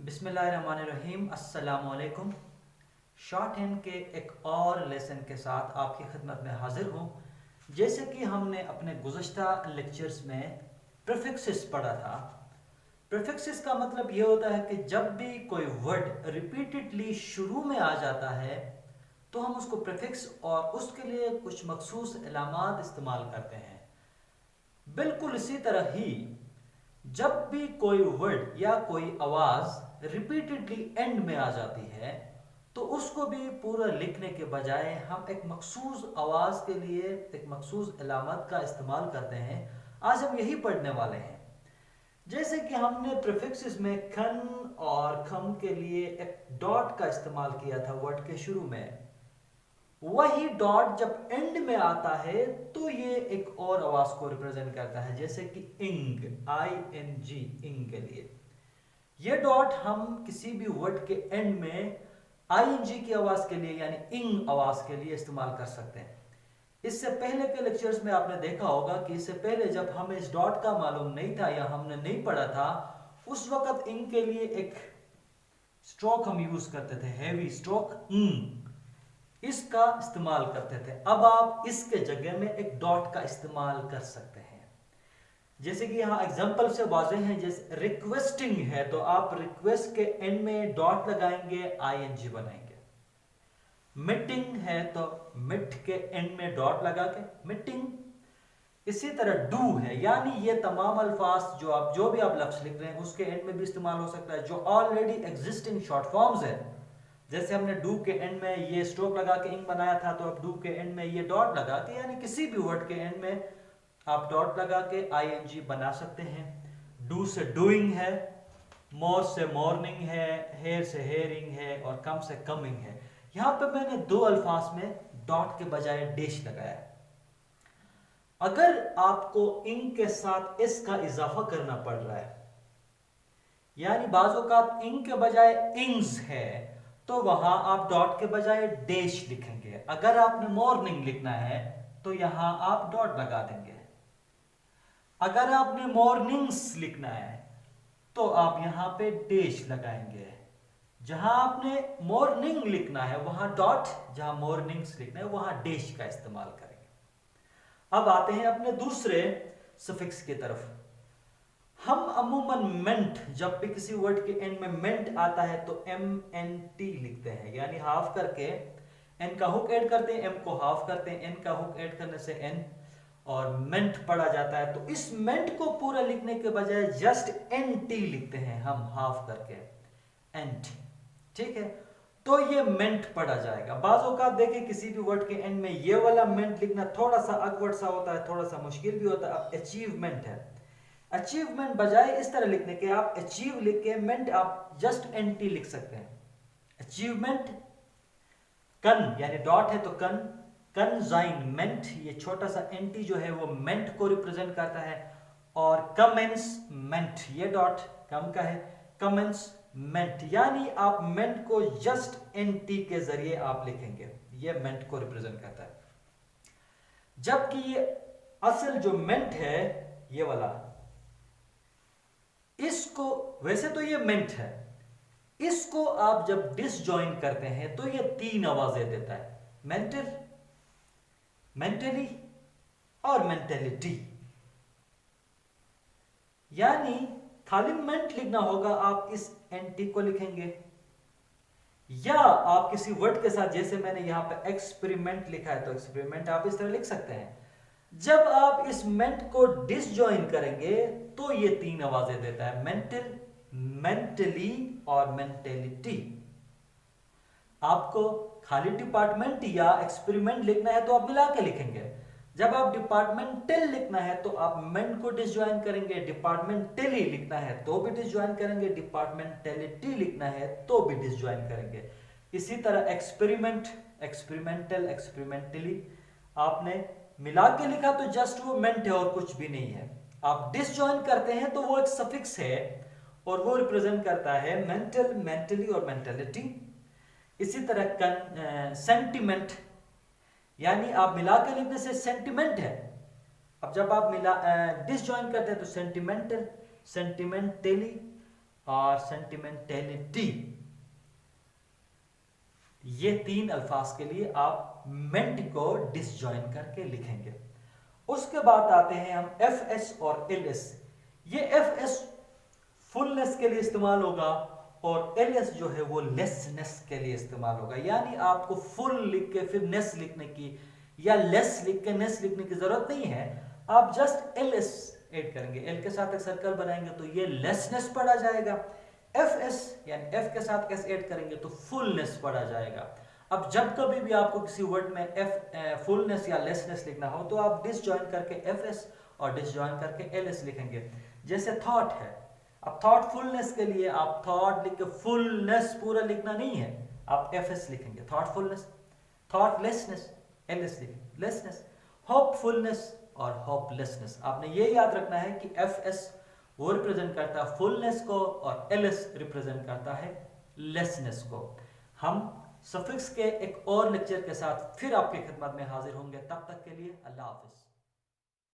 बिस्मिल्लाहिर्रहमानिर्रहीम अस्सलामुअलैकुम। Short hand के एक और लेसन के साथ आपकी खिदमत में हाजिर हूँ। जैसे कि हमने अपने गुज़श्ता लेक्चर्स में प्रीफिक्सेस पढ़ा था। प्रीफिक्सेस का मतलब ये होता है कि जब भी कोई वर्ड रिपीटेडली शुरू में आ जाता है तो हम उसको प्रीफिक्स और उसके लिए कुछ मखसूस इलामात इस्तेमाल करते हैं। बिल्कुल इसी तरह ही जब भी कोई वर्ड या कोई आवाज रिपीटेडली एंड में आ जाती है तो उसको भी पूरा लिखने के बजाय हम एक मखसूस आवाज के लिए एक मखसूस इलामत का इस्तेमाल करते हैं। आज हम यही पढ़ने वाले हैं। जैसे कि हमने प्रीफिक्सेस में खन और खम के लिए एक डॉट का इस्तेमाल किया था वर्ड के शुरू में, वही डॉट जब एंड में आता है तो ये एक और आवाज को रिप्रेजेंट करता है। जैसे कि इंग, ING, इंग के लिए ये डॉट हम किसी भी वर्ड के एंड में ING की आवाज के लिए यानी इंग आवाज के लिए इस्तेमाल कर सकते हैं। इससे पहले के लेक्चर्स में आपने देखा होगा कि इससे पहले जब हमें इस डॉट का मालूम नहीं था या हमने नहीं पढ़ा था, उस वक्त इंग के लिए एक स्ट्रोक हम यूज करते थे, हैवी स्ट्रोक इंग, इसका इस्तेमाल करते थे। अब आप इसके जगह में एक डॉट का इस्तेमाल कर सकते हैं। जैसे कि यहाँ एग्जांपल से वाज़ेह है, जैसे रिक्वेस्टिंग है तो आप रिक्वेस्ट के एंड में डॉट लगाएंगे, ING बनाएंगे। मीटिंग है तो मिट के एंड में डॉट लगा के मीटिंग। इसी तरह डू है, यानी ये तमाम अल्फाज जो भी आप लफ्ज लिख रहे हैं उसके एंड में भी इस्तेमाल हो सकता है। जो ऑलरेडी एग्जिस्टिंग शॉर्ट फॉर्म्स है, जैसे हमने डू के एंड में ये स्ट्रोक लगा के इंग बनाया था, तो अब डू के एंड में ये डॉट लगा के, यानी किसी भी वर्ड के एंड में आप डॉट लगा के ING बना सकते हैं। डू से डूइंग है, मोर से मॉर्निंग है, हेयर से हेयरिंग है और कम से कमिंग है। यहां पे मैंने दो अल्फाज में डॉट के बजाय डैश लगाया है। अगर आपको इंग के साथ एस का इजाफा करना पड़ रहा है, यानी बाज़ औक़ात इंग के बजाय इंग्स है, तो वहां आप डॉट के बजाय डैश लिखेंगे। अगर आपने मॉर्निंग लिखना है तो यहां आप डॉट लगा देंगे। अगर आपने मॉर्निंग्स लिखना है तो आप यहां पे डैश लगाएंगे। जहां आपने मॉर्निंग लिखना है वहां डॉट, जहां मॉर्निंग्स लिखना है वहां डैश का इस्तेमाल करेंगे। अब आते हैं अपने दूसरे सफिक्स की तरफ। हम अमूमन मेंट, जब भी किसी वर्ड के एंड में मेंट आता है तो MNT लिखते हैं, यानी हाफ करके एन का हुक ऐड करते हैं, एम को हाफ करते हैं, एन का हुक ऐड करने से एन और मेंट पढ़ा जाता है। तो इस मेंट को पूरा लिखने के बजाय जस्ट NT लिखते हैं हम हाफ करके, एंट। ठीक है, तो ये मेंट पढ़ा जाएगा। बाज़ औक़ात देखें किसी भी वर्ड के एंड में ये वाला मेंट लिखना थोड़ा सा अकवर्ड सा होता है, थोड़ा सा मुश्किल भी होता है। अब अचीवमेंट है, अचीवमेंट बजाय इस तरह लिखने के आप अचीव लिख के मेंट आप जस्ट NT लिख सकते हैं। अचीवमेंट। कन यानी डॉट है तो कन, कंजाइनमेंट, ये छोटा सा NT जो है वो मेंट को रिप्रेजेंट करता है। और कमेंसमेंट, ये डॉट कम का है, कमेंसमेंट, यानी आप मेंट को जस्ट NT के जरिए आप लिखेंगे, ये मेंट को रिप्रेजेंट करता है। जबकि ये असल जो मेंट है ये वाला, इसको वैसे तो ये मेंट है, इसको आप जब डिसजॉइन करते हैं तो ये तीन आवाजें देता है, मेंटल, मेंटली और मेंटेलिटी। यानी खाली मेंट लिखना होगा, आप इस NT को लिखेंगे, या आप किसी वर्ड के साथ, जैसे मैंने यहां पे एक्सपेरिमेंट लिखा है तो एक्सपेरिमेंट आप इस तरह लिख सकते हैं। जब आप इस मेंट को डिसजॉइन करेंगे तो ये तीन आवाजें देता है, मेंटल, मेंटली और मेंटेलिटी। आपको खाली डिपार्टमेंट या एक्सपेरिमेंट लिखना है तो आप मिला के लिखेंगे। जब आप डिपार्टमेंटल लिखना है तो आप मेंट को डिसजॉइन करेंगे, डिपार्टमेंटली लिखना है तो भी डिसजॉइन करेंगे, डिपार्टमेंटलिटी लिखना है तो भी डिसजॉइन करेंगे। इसी तरह एक्सपेरिमेंट, एक्सपेरिमेंटल, एक्सपेरिमेंटली आपने मिला के लिखा तो जस्ट वो मेंट है और कुछ भी नहीं है। आप डिसजॉइन करते हैं तो वो एक सफिक्स है और वो रिप्रेजेंट करता है मेंटल, मेंटली और मेंटेलिटी। इसी तरह सेंटिमेंट, यानी आप मिला के लिखने से सेंटिमेंट है। अब जब आप डिसजॉइन करते हैं तो सेंटिमेंटल, सेंटिमेंटली और सेंटिमेंटेलिटी, ये 3 अल्फाज के लिए आप मेंट को डिसजॉइन करके लिखेंगे। उसके बाद आते हैं हम एफ एस और एल एस। ये एफ एस फुलनेस के लिए इस्तेमाल होगा और एल एस जो है वो लेसनेस के लिए इस्तेमाल होगा। यानी आपको फुल लिख के फिर नेस लिखने की या लेस लिख के नेस लिखने की जरूरत नहीं है। आप जस्ट एल एस ऐड करेंगे, एल के साथ एक सर्कल बनाएंगे तो ये लेसनेस पढ़ा जाएगा। एफ एस यानी एफ के साथ एस ऐड करेंगे तो फुलनेस पढ़ा जाएगा। अब जब कभी भी आपको किसी वर्ड में एफ फुलनेस या लेसनेस लिखना हो तो आप डिसजॉइन करके एफ एस और डिसजॉइन करके एल एस लिखेंगे। जैसे थॉट है, अब थॉट फुलनेस के लिए आप थॉट लिख के फुलनेस पूरा लिखना नहीं है, आप एफ एस लिखेंगे। Thoughtfulness, thoughtlessness, L S लिखेंगे लेसनेस। होपफुलनेस और होपलेसनेस, आपने ये याद रखना है कि एफ एस वो रिप्रेजेंट करता है फुलनेस को और एल एस रिप्रेजेंट करता है लेसनेस को। हम सफिक्स के एक और लेक्चर के साथ फिर आपकी खिदमत में हाजिर होंगे। तब तक के लिए अल्लाह हाफिज।